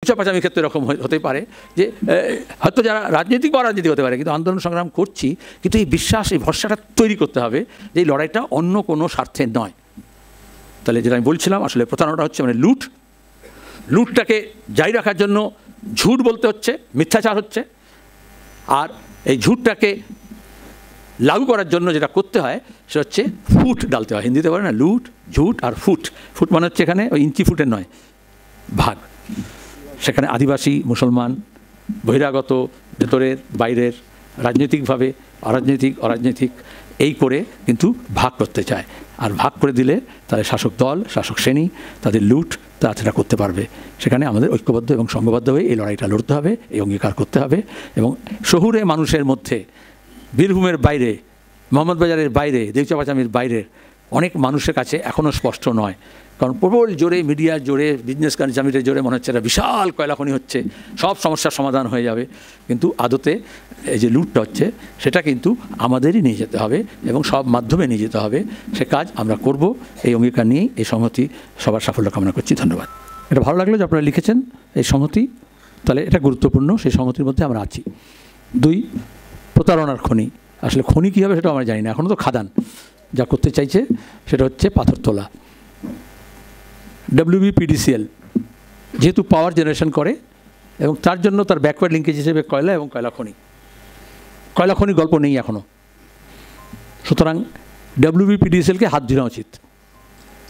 লুচ্চা পাচামির ক্ষেত্রে এরকম হতে পারে যে হয়তো যারা রাজনৈতিক বা অরাজনৈতিক হতে পারে, কিন্তু আন্দোলন সংগ্রাম করছি, কিন্তু এই বিশ্বাস, এই ভরসাটা তৈরি করতে হবে যে এই লড়াইটা অন্য কোনো স্বার্থে নয়। তাহলে যেটা আমি বলছিলাম, আসলে প্রতারণাটা হচ্ছে মানে লুটটাকে জারি রাখার জন্য ঝুট বলতে হচ্ছে, মিথ্যাচার হচ্ছে। আর এই ঝুটটাকে লাগু করার জন্য যেটা করতে হয় সেটা হচ্ছে ফুট ডালতে হয়। হিন্দিতে বলে না লুট, ঝুট আর ফুট। ফুট মানে হচ্ছে এখানে ওই ইঞ্চি ফুটের নয়, ভাগ। সেখানে আদিবাসী, মুসলমান, বহিরাগত, ভেতরের, বাইরের, রাজনৈতিকভাবে, অরাজনৈতিক এই করে কিন্তু ভাগ করতে চায়। আর ভাগ করে দিলে তাহলে শাসক দল, শাসক শ্রেণী, তাদের লুট, তারা সেটা করতে পারবে। সেখানে আমাদের ঐক্যবদ্ধ এবং সংঘবদ্ধ হয়ে এই লড়াইটা লড়তে হবে, এই অঙ্গীকার করতে হবে। এবং শহুরে মানুষের মধ্যে, বীরভূমের বাইরে, মোহাম্মদবাজারের বাইরে, দেউচা পাচামির বাইরের অনেক মানুষের কাছে এখনও স্পষ্ট নয়। কারণ প্রবল জোরে, মিডিয়ার জোরে, বিজনেস জামিনের জোরে মনে হচ্ছে একটা বিশাল কয়লা খনি হচ্ছে, সব সমস্যার সমাধান হয়ে যাবে। কিন্তু আদতে এই যে লুটটা হচ্ছে সেটা কিন্তু আমাদেরই নিয়ে যেতে হবে এবং সব মাধ্যমে নিয়ে যেতে হবে। সে কাজ আমরা করব। এই অঙ্গীকার নিয়েই এই সংহতি সবার সাফল্য কামনা করছি। ধন্যবাদ। এটা ভালো লাগলো যে আপনারা লিখেছেন এই সংহতি, তাহলে এটা গুরুত্বপূর্ণ, সেই সংহতির মধ্যে আমরা আছি। 2, প্রতারণার খনি। আসলে খনি কী হবে সেটা আমরা জানি না, এখনও তো খাদান। যা করতে চাইছে সেটা হচ্ছে পাথর তোলা। WBPDCL যেহেতু পাওয়ার জেনারেশন করে এবং তার জন্য তার ব্যাকওয়ার্ড লিঙ্কেজ হিসেবে কয়লা এবং কয়লা খনি গল্প নেই এখনও। সুতরাং WBPDCLকে হাত ধরা উচিত।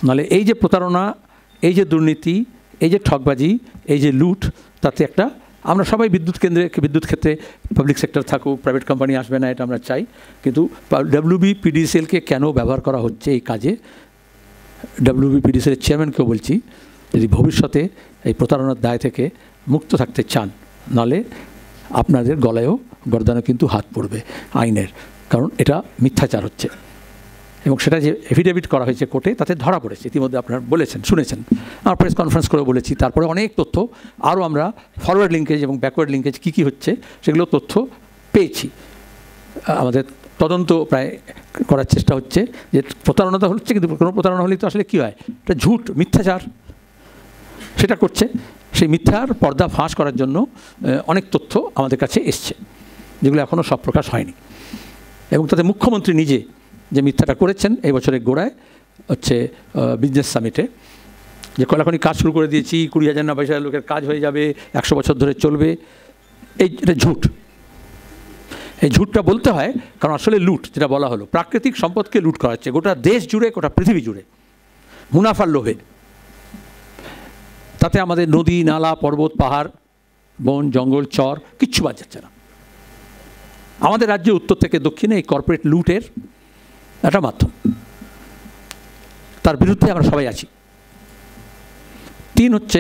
নাহলে এই যে প্রতারণা, এই যে দুর্নীতি, এই যে ঠকবাজি, এই যে লুট, তাতে একটা আমরা সবাই বিদ্যুৎ ক্ষেত্রে পাবলিক সেক্টর থাকুক, প্রাইভেট কোম্পানি আসবে না, এটা আমরা চাই। কিন্তু WBPDCLকে কেন ব্যবহার করা হচ্ছে এই কাজে, WBPDCL-এর চেয়ারম্যানকেও বলছি, যদি ভবিষ্যতে এই প্রতারণার দায় থেকে মুক্ত থাকতে চান, নাহলে আপনাদের গলায়ও গর্দানে কিন্তু হাত পড়বে আইনের। কারণ এটা মিথ্যাচার হচ্ছে এবং সেটা যে এফিডেভিট করা হয়েছে কোর্টে, তাতে ধরা পড়েছে। ইতিমধ্যে আপনারা বলেছেন, শুনেছেন, আমরা প্রেস কনফারেন্স করে বলেছি। তারপরে অনেক তথ্য আরও আমরা ফরওয়ার্ড লিঙ্কেজ এবং ব্যাকওয়ার্ড লিঙ্কেজ কী হচ্ছে সেগুলো তথ্য পেয়েছি। আমাদের তদন্ত প্রায় করার চেষ্টা হচ্ছে যে প্রতারণা তো হচ্ছে, কিন্তু কোনো প্রতারণা হলেই তো আসলে কী হয়, এটা ঝুট, মিথ্যাচার, সেটা করছে। সেই মিথ্যার পর্দা ফাঁস করার জন্য অনেক তথ্য আমাদের কাছে এসছে, যেগুলো এখনও সব প্রকাশ হয়নি। এবং তাতে মুখ্যমন্ত্রী নিজে যে মিথ্যাটা করেছেন এই বছরের গোড়ায় হচ্ছে বিজনেস সামিটে, যে কয়লাখনি কাজ শুরু করে দিয়েছি, 20,000 না 22,000 লোকের কাজ হয়ে যাবে, 100 বছর ধরে চলবে, এটা ঝুট। এই ঝুটটা বলতে হয় কারণ আসলে লুট, যেটা বলা হলো, প্রাকৃতিক সম্পদকে লুট করা হচ্ছে গোটা দেশ জুড়ে, গোটা পৃথিবী জুড়ে, মুনাফার লোভে। তাতে আমাদের নদী, নালা, পর্বত, পাহাড়, বন, জঙ্গল, চর কিচ্ছু বাদ যাচ্ছে না। আমাদের রাজ্যে উত্তর থেকে দক্ষিণে এই কর্পোরেট লুটের একটা মাধ্যম, তার বিরুদ্ধে আমরা সবাই আছি। 3 হচ্ছে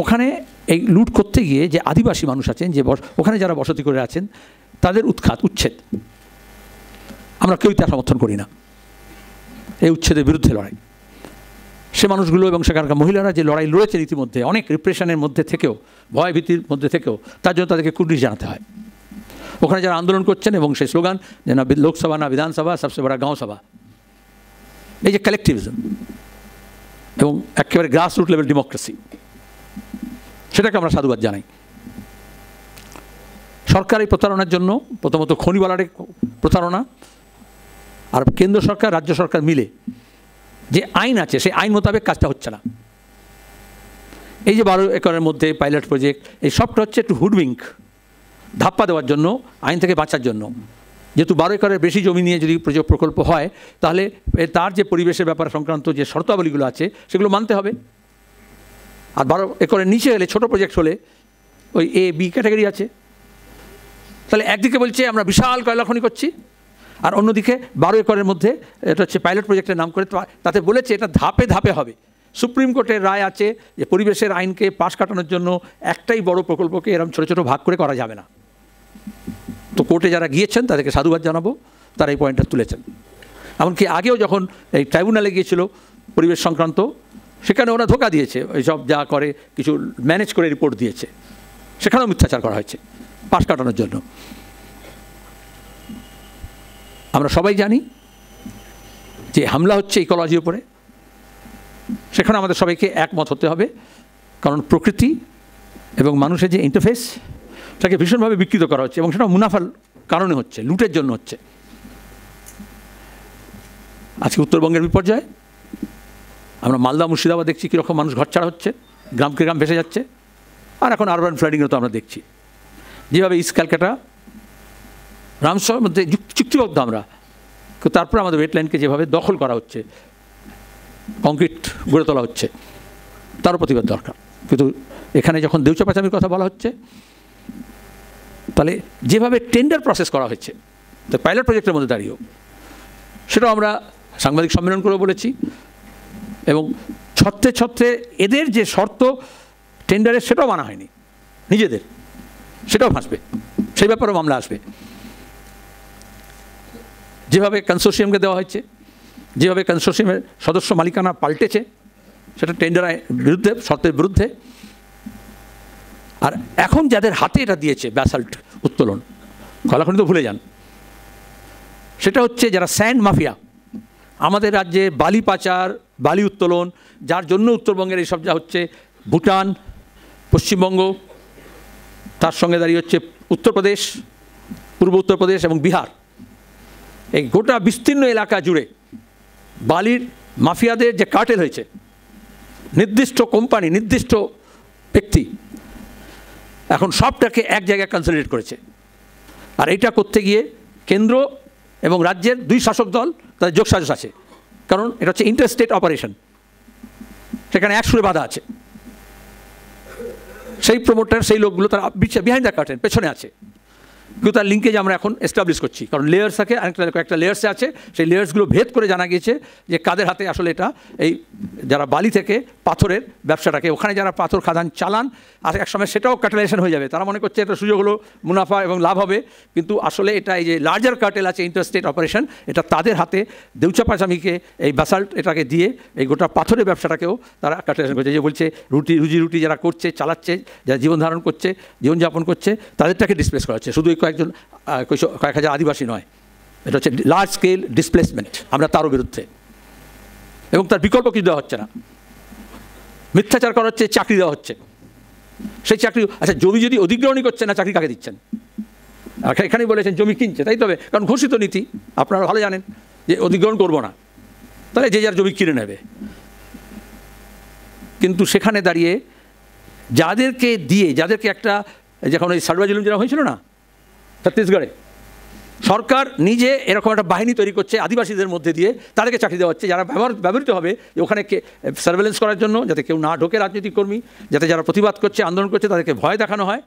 ওখানে এই লুট করতে গিয়ে যে আদিবাসী মানুষ আছেন, যে ওখানে যারা বসতি করে আছেন, তাদের উচ্ছেদ আমরা কেউই তা সমর্থন করি না। এই উচ্ছেদের বিরুদ্ধে লড়াই, সে মানুষগুলো এবং সেখানকার মহিলারা যে লড়াই লড়েছেন ইতিমধ্যে, অনেক রিপ্রেশনের মধ্যে থেকেও, ভয় ভীতির মধ্যে থেকেও, তার জন্য তাদেরকে কুর্নিশ জানাতে হয়। ওখানে যারা আন্দোলন করছেন এবং সেই স্লোগান যে না লোকসভা না বিধানসভা, সবচেয়ে বড় গাঁও সভা, এই যে কালেকটিভিজম এবং একেবারে গ্রাসরুট লেভেল ডেমোক্রেসি, সেটাকে আমরা সাধুবাদ জানাই। সরকার এই প্রতারণার জন্য প্রথমত খনিওয়ালার প্রতারণা, আর কেন্দ্র সরকার, রাজ্য সরকার মিলে যে আইন আছে সেই আইন মোতাবেক কাজটা হচ্ছে না। এই যে 12 একরের মধ্যে পাইলট প্রজেক্ট, এই সবটা হচ্ছে একটু হুডউইঙ্ক, ধাপ্পা দেওয়ার জন্য, আইন থেকে বাঁচার জন্য। যেহেতু 12 একরের বেশি জমি নিয়ে যদি প্রকল্প হয়, তাহলে তার যে পরিবেশের ব্যাপার সংক্রান্ত যে শর্তাবলীগুলো আছে সেগুলো মানতে হবে। আর 12 একরের নিচে হলে, ছোটো প্রজেক্ট হলে ওই A, B ক্যাটাগরি আছে। তাহলে একদিকে বলছে আমরা বিশাল কয়লা খনি করছি, আর অন্যদিকে 12 একরের মধ্যে এটা হচ্ছে পাইলট প্রজেক্টের নাম করে তাতে বলেছে এটা ধাপে ধাপে হবে। সুপ্রিম কোর্টের রায় আছে যে পরিবেশের আইনকে পাশ কাটানোর জন্য একটাই বড় প্রকল্পকে এরকম ছোটো ছোটো ভাগ করে করা যাবে না। তো কোর্টে যারা গিয়েছেন তাদেরকে সাধুবাদ জানাবো, তারা এই পয়েন্টটা তুলেছেন। এমনকি আগেও যখন এই ট্রাইব্যুনালে গিয়েছিল পরিবেশ সংক্রান্ত, সেখানে ওরা ধোকা দিয়েছে, ওইসব যা করে কিছু ম্যানেজ করে রিপোর্ট দিয়েছে, সেখানেও মিথ্যাচার করা হয়েছে পাশ কাটানোর জন্য। আমরা সবাই জানি যে হামলা হচ্ছে ইকোলজির উপরে, সেখানে আমাদের সবাইকে একমত হতে হবে। কারণ প্রকৃতি এবং মানুষের যে ইন্টারফেস তাকে ভীষণভাবে বিকৃত করা হচ্ছে এবং সেটা মুনাফার কারণে হচ্ছে, লুটের জন্য হচ্ছে। আজকে উত্তরবঙ্গের বিপর্যয়, আমরা মালদা মুর্শিদাবাদ দেখছি কীরকম মানুষ ঘর ছাড়া হচ্ছে, গ্রামকে গ্রাম ভেসে যাচ্ছে। আর এখন আরবান ফ্লাডিংও তো আমরা দেখছি, যেভাবে ইস্ট ক্যালকাটা রামসার মধ্যে চুক্তিবদ্ধ আমরা, তারপরে আমাদের ওয়েটল্যান্ডকে যেভাবে দখল করা হচ্ছে, কংক্রিট গড়ে তোলা হচ্ছে, তারও প্রতিবাদ দরকার। কিন্তু এখানে যখন দেউচা পাচামির কথা বলা হচ্ছে, তাহলে যেভাবে টেন্ডার প্রসেস করা হয়েছে, তো পাইলট প্রজেক্টের মধ্যে দাঁড়িয়েও সেটাও আমরা সাংবাদিক সম্মেলন করে বলেছি। এবং ছত্রে ছত্রে এদের যে শর্ত টেন্ডারের, সেটাও মানা হয়নি নিজেদের, সেটাও ফাঁসবে, সেই ব্যাপারেও মামলা আসবে। যেভাবে কনসোর্শিয়ামকে দেওয়া হয়েছে, যেভাবে কনসোর্শিয়ামের সদস্য মালিকানা পাল্টেছে, সেটা টেন্ডারের বিরুদ্ধে, শর্তের বিরুদ্ধে। আর এখন যাদের হাতে এটা দিয়েছে ব্যাসাল্ট উত্তোলন, কলাখনি তো ভুলে যান, সেটা হচ্ছে যারা স্যান্ড মাফিয়া, আমাদের রাজ্যে বালি পাচার, বালি উত্তোলন, যার জন্য উত্তরবঙ্গের এইসব যা হচ্ছে, ভুটান, পশ্চিমবঙ্গ, তার সঙ্গে দাঁড়িয়ে হচ্ছে উত্তরপ্রদেশ, পূর্ব উত্তরপ্রদেশ এবং বিহার, এই গোটা বিস্তীর্ণ এলাকা জুড়ে বালির মাফিয়াদের যে কার্টেল হয়েছে, নির্দিষ্ট কোম্পানি, নির্দিষ্ট ব্যক্তি এখন সবটাকে এক জায়গায় কনসলিডেট করেছে। আর এটা করতে গিয়ে কেন্দ্র এবং রাজ্যের দুই শাসক দল তাদের যোগসাজশ আছে, কারণ এটা হচ্ছে ইন্টারস্টেট অপারেশন, সেখানে এক সুরে বাধা আছে। সেই প্রমোটার, সেই লোকগুলো তারা বিহাইন্ড দ্য কার্টেন, পেছনে আছে, কিন্তু তার লিঙ্কেজ আমরা এখন এস্টাবলিশ করছি, কারণ লেয়ার্স থাকে, কয়েকটা লেয়ার্সে আছে, সেই লেয়ার্সগুলো ভেদ করে জানা গিয়েছে যে কাদের হাতে আসলে এটা, এই যারা বালি থেকে পাথরের ব্যবসাটাকে, ওখানে যারা পাথর খাদান চালান, আর এক সময় সেটাও ক্যাটালাইজেশন হয়ে যাবে, তারা মনে করছে এটা সুযোগ হলো, মুনাফা এবং লাভ হবে, কিন্তু আসলে এটা এই যে লার্জার কার্টেল আছে, ইন্টারস্টেট অপারেশন, এটা তাদের হাতে দেউচা পাচামিকে এই ব্যাসাল্ট এটাকে দিয়ে এই গোটা পাথরের ব্যবসাটাকেও তারা ক্যাটালাইজেশন করছে। যে বলছে রুজি রুটি যারা করছে, চালাচ্ছে, যারা জীবন ধারণ করছে, জীবনযাপন করছে, তাদেরটাকে ডিসপ্লেস করা হচ্ছে, শুধু কয়েকজন কয়েক হাজার আদিবাসী নয়, এটা হচ্ছে লার্জ স্কেল ডিসপ্লেসমেন্ট, আমরা তারও বিরুদ্ধে। এবং তার বিকল্প কিছু দেওয়া হচ্ছে না, মিথ্যাচার করা হচ্ছে, চাকরি দেওয়া হচ্ছে, সেই চাকরি, আচ্ছা জমি যদি অধিগ্রহণই করছে না, চাকরি কাকে দিচ্ছেন? আর এখানেই বলেছেন জমি কিনছে, তাই তবে, কারণ ঘোষিত নীতি আপনারা ভালো জানেন যে অধিগ্রহণ করবো না, তাহলে যে যার জমি কিনে নেবে। কিন্তু সেখানে দাঁড়িয়ে যাদেরকে দিয়ে, যাদেরকে একটা, যখন ওই সালভা জুলুম যেটা হয়েছিল না ছত্তিশগড়ে, সরকার নিজে এরকম একটা বাহিনী তৈরি করছে আদিবাসীদের মধ্যে দিয়ে, তাদেরকে চাকরি দেওয়া হচ্ছে, যারা ব্যবহৃত হবে ওখানে সার্ভেলেন্স করার জন্য, যাতে কেউ না ঢোকে রাজনৈতিক কর্মী, যাতে যারা প্রতিবাদ করছে, আন্দোলন করছে, তাদেরকে ভয় দেখানো হয়,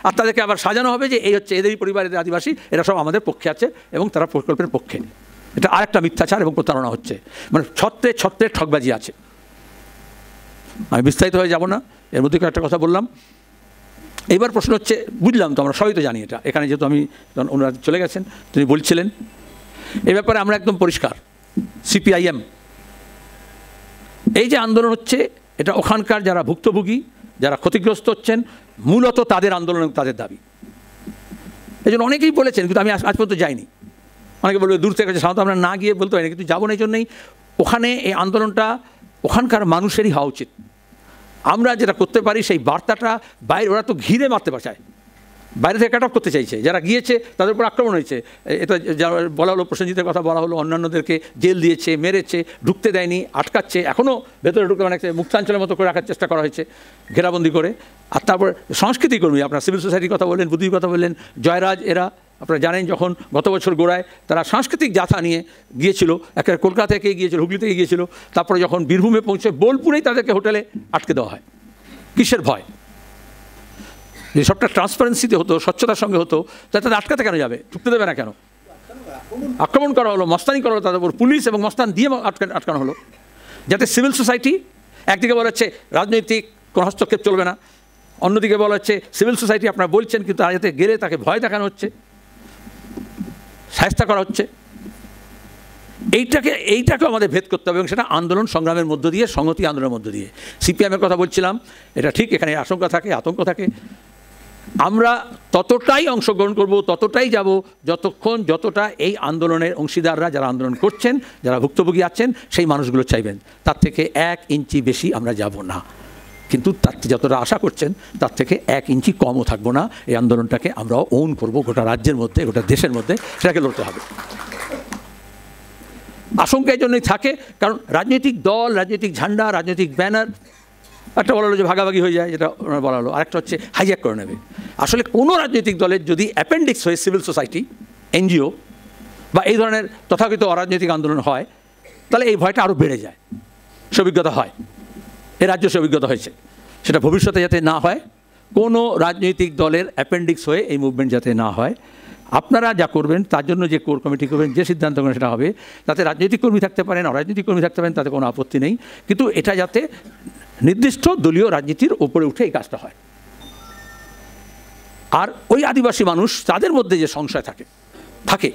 আর তাদেরকে আবার সাজানো হবে যে এই হচ্ছে এদেরই পরিবারের আদিবাসী, এরা সব আমাদের পক্ষে আছে এবং তারা প্রকল্পের পক্ষে। এটা আরেকটা মিথ্যাচার এবং প্রতারণা হচ্ছে, মানে ছত্রে ছত্রে ঠকবাজি আছে। আমি বিস্তারিত হয়ে যাব না, এর মধ্যে একটা কথা বললাম। এইবার প্রশ্ন হচ্ছে, বুঝলাম তো, আমরা সবাই তো জানি এটা, এখানে যেহেতু আমি ওনারা চলে গেছেন, তিনি বলছিলেন এই ব্যাপারে আমরা একদম পরিষ্কার, সিপিআইএম এই যে আন্দোলন হচ্ছে, এটা ওখানকার যারা ভুক্তভোগী, যারা ক্ষতিগ্রস্ত হচ্ছেন, মূলত তাদের আন্দোলন এবং তাদের দাবি। এই জন্য অনেকেই বলেছেন, কিন্তু আমি আজ পর্যন্ত যাইনি। অনেকে বলবে দূর থেকে, সাধারণত আমরা না গিয়ে বলতে পারি না, কিন্তু যাবো না এই জন্যই, ওখানে এই আন্দোলনটা ওখানকার মানুষেরই হওয়া উচিত। আমরা যেটা করতে পারি সেই বার্তাটা বাইরে, ওরা তো ঘিরে মারতে চায়, বাইরে থেকে কাট অফ করতে চাইছে, যারা গিয়েছে তাদের উপর আক্রমণ হয়েছে, এটা যা বলা হলো, প্রসেনজিতের কথা বলা হলো, অন্যান্যদেরকে জেল দিয়েছে, মেরেছে, ঢুকতে দেয়নি, আটকাচ্ছে, এখনও ভেতরে ঢুকতে, মানে মুক্তাঞ্চলের মতো করে রাখার চেষ্টা করা হয়েছে ঘেরাবন্দি করে। আর তারপর সংস্কৃতি কর্মী, আপনার সিভিল সোসাইটির কথা বললেন, বুদ্ধির কথা বললেন, জয়রাজ, এরা আপনারা জানেন যখন গত বছর গোড়ায় তারা সাংস্কৃতিক যাত্রা নিয়ে গিয়েছিল, একেবারে কলকাতা থেকে গিয়েছিল, হুগলি থেকে গিয়েছিল, তারপরে যখন বীরভূমে পৌঁছে বোলপুরেই তাদেরকে হোটেলে আটকে দেওয়া হয়। কিসের ভয়? যে সবটা ট্রান্সপারেন্সিতে হতো, স্বচ্ছতার সঙ্গে হতো, তাদের আটকাতে কেন যাবে, ঢুকতে দেবে না কেন? আক্রমণ করা হলো, মস্তানি করা হলো তাদের উপর, পুলিশ এবং মস্তান দিয়ে আটকানো হলো, যাতে সিভিল সোসাইটি, একদিকে বলা হচ্ছে রাজনৈতিক কোনো হস্তক্ষেপ চলবে না, অন্যদিকে বলা হচ্ছে সিভিল সোসাইটি আপনারা বলছেন, কিন্তু তারা যাতে গেলে তাকে ভয় দেখানো হচ্ছে, শায়েস্তা করা হচ্ছে। এইটাকেও আমাদের ভেদ করতে হবে, এবং সেটা আন্দোলন সংগ্রামের মধ্য দিয়ে, সংহতি আন্দোলনের মধ্য দিয়ে। সিপিএমের কথা বলছিলাম, এটা ঠিক, এখানে আশঙ্কা থাকে, আতঙ্ক থাকে, আমরা ততটাই অংশগ্রহণ করব, ততটাই যাব যতটা এই আন্দোলনের অংশীদাররা, যারা আন্দোলন করছেন, যারা ভুক্তভোগী আছেন, সেই মানুষগুলো চাইবেন। তার থেকে 1 ইঞ্চি বেশি আমরা যাব না। কিন্তু তার যতটা আশা করছেন তার থেকে 1 ইঞ্চি কমও থাকবো না। এই আন্দোলনটাকে আমরাও ওন করব, গোটা রাজ্যের মধ্যে, গোটা দেশের মধ্যে সেটাকে লড়তে হবে। আশঙ্কা এই জন্যই থাকে, কারণ রাজনৈতিক দল, রাজনৈতিক ঝান্ডা, রাজনৈতিক ব্যানার, একটা বলা হলো যে ভাগাভাগি হয়ে যায়, যেটা বলা হলো, আরেকটা হচ্ছে হাইজ্যাক করে নেবে। আসলে কোনো রাজনৈতিক দলের যদি অ্যাপেন্ডিক্স হয়ে সিভিল সোসাইটি, এনজিও বা এই ধরনের তথাকথিত অরাজনৈতিক আন্দোলন হয়, তাহলে এই ভয়টা আরও বেড়ে যায়। সে অভিজ্ঞতা হয়, এ রাজ্য সে অভিজ্ঞতা হয়েছে। সেটা ভবিষ্যতে যাতে না হয়, কোনো রাজনৈতিক দলের অ্যাপেন্ডিক্স হয়ে এই মুভমেন্ট যাতে না হয়, আপনারা যা করবেন তার জন্য যে কোর কমিটি করবেন, যে সিদ্ধান্ত করবেন সেটা হবে। তাতে রাজনৈতিক কর্মী থাকতে পারেন, অরাজনৈতিক কর্মী থাকতে পারেন, তাতে কোনো আপত্তি নেই, কিন্তু এটা যাতে নির্দিষ্ট দলীয় রাজনীতির ওপরে উঠে এই কাজটা হয়। আর ওই আদিবাসী মানুষ, তাদের মধ্যে যে সংশয় থাকে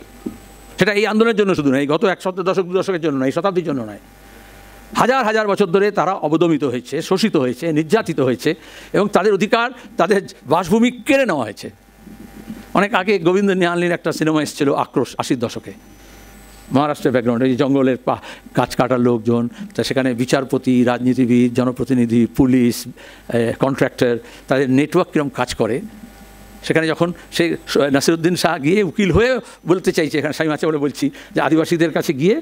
সেটা এই আন্দোলনের জন্য শুধু নয়, গত 1 দশক 2 দশকের জন্য নয়, শতাব্দীর জন্য নয়, হাজার হাজার বছর ধরে তারা অবদমিত হয়েছে, শোষিত হয়েছে, নির্যাতিত হয়েছে এবং তাদের অধিকার, তাদের বাসভূমি কেড়ে নেওয়া হয়েছে। অনেক আগে গোবিন্দ নিহালনির একটা সিনেমা এসেছিল আক্রোশ, 80-র দশকে, মহারাষ্ট্রের ব্যাকগ্রাউন্ডে, এই জঙ্গলের গাছ কাটার লোকজন, তা সেখানে বিচারপতি, রাজনীতিবিদ, জনপ্রতিনিধি, পুলিশ, কন্ট্রাক্টর, তাদের নেটওয়ার্ক কীরকম কাজ করে। সেখানে যখন সেই নাসিরুদ্দিন শাহ গিয়ে উকিল হয়ে বলতে চাইছে, এখানে স্বামী আছে বলে বলছি, যে আদিবাসীদের কাছে গিয়ে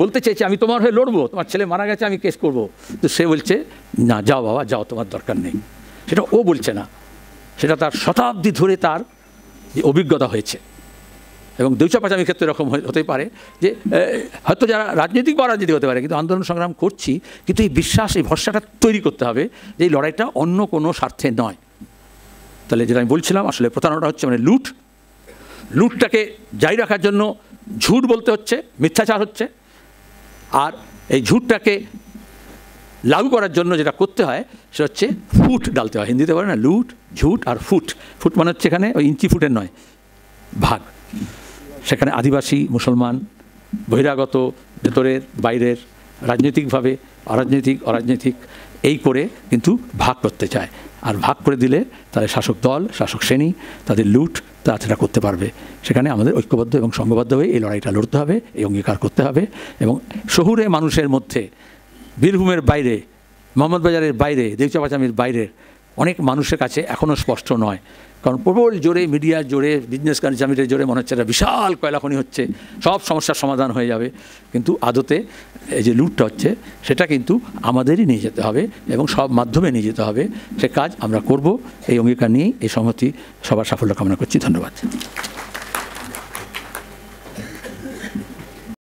বলতে চাইছে আমি তোমার হয়ে লড়বো, তোমার ছেলে মারা গেছে, আমি কেস করব, তো সে বলছে না, যাও বাবা যাও, তোমার দরকার নেই। সেটা ও বলছে না, সেটা তার শতাব্দী ধরে তার যে অভিজ্ঞতা হয়েছে। এবং দৈচাপাচামির ক্ষেত্রে এরকম হতে পারে যে হয়তো যারা রাজনৈতিক বা অরাজনৈতিক হতে পারে, কিন্তু আন্দোলন সংগ্রাম করছি, কিন্তু এই বিশ্বাস, এই ভরসাটা তৈরি করতে হবে যে এই লড়াইটা অন্য কোনো স্বার্থে নয়। তাহলে যেটা আমি বলছিলাম, আসলে প্রতারণাটা হচ্ছে মানে লুটটাকে জারি রাখার জন্য ঝুট বলতে হচ্ছে, মিথ্যাচার হচ্ছে। আর এই ঝুটটাকে লাগু করার জন্য যেটা করতে হয় সেটা হচ্ছে ফুট ডালতে হয়। হিন্দিতে বলে না, লুট, ঝুট আর ফুট। ফুট মানে হচ্ছে এখানে ওই ইঞ্চি ফুটের নয়, ভাগ। সেখানে আদিবাসী, মুসলমান, বহিরাগত, ভেতরের, বাইরের, রাজনৈতিকভাবে, অরাজনৈতিক এই করে কিন্তু ভাগ করতে চায়। আর ভাগ করে দিলে তাদের শাসক দল, শাসক শ্রেণী, তাদের লুট, তারা সেটা করতে পারবে। সেখানে আমাদের ঐক্যবদ্ধ এবং সংঘবদ্ধ হয়ে এই লড়াইটা লড়তে হবে, এই অঙ্গীকার করতে হবে। এবং শহুরে মানুষের মধ্যে, বীরভূমের বাইরে, মোহাম্মদবাজারের বাইরে, দেউচাপাচামির বাইরের অনেক মানুষের কাছে এখনও স্পষ্ট নয়। কারণ প্রবল জোরে, মিডিয়ার জোরে, বিজনেস কারজামির জোরে মনে হচ্ছে একটা বিশাল কয়লাখনি হচ্ছে, সব সমস্যার সমাধান হয়ে যাবে। কিন্তু আদতে এই যে লুটটা হচ্ছে, সেটা কিন্তু আমাদেরই নিয়ে যেতে হবে এবং সব মাধ্যমে নিয়ে যেতে হবে। সে কাজ আমরা করব, এই অঙ্গীকার নিয়েই এই সংহতি সবার সাফল্য কামনা করছি। ধন্যবাদ।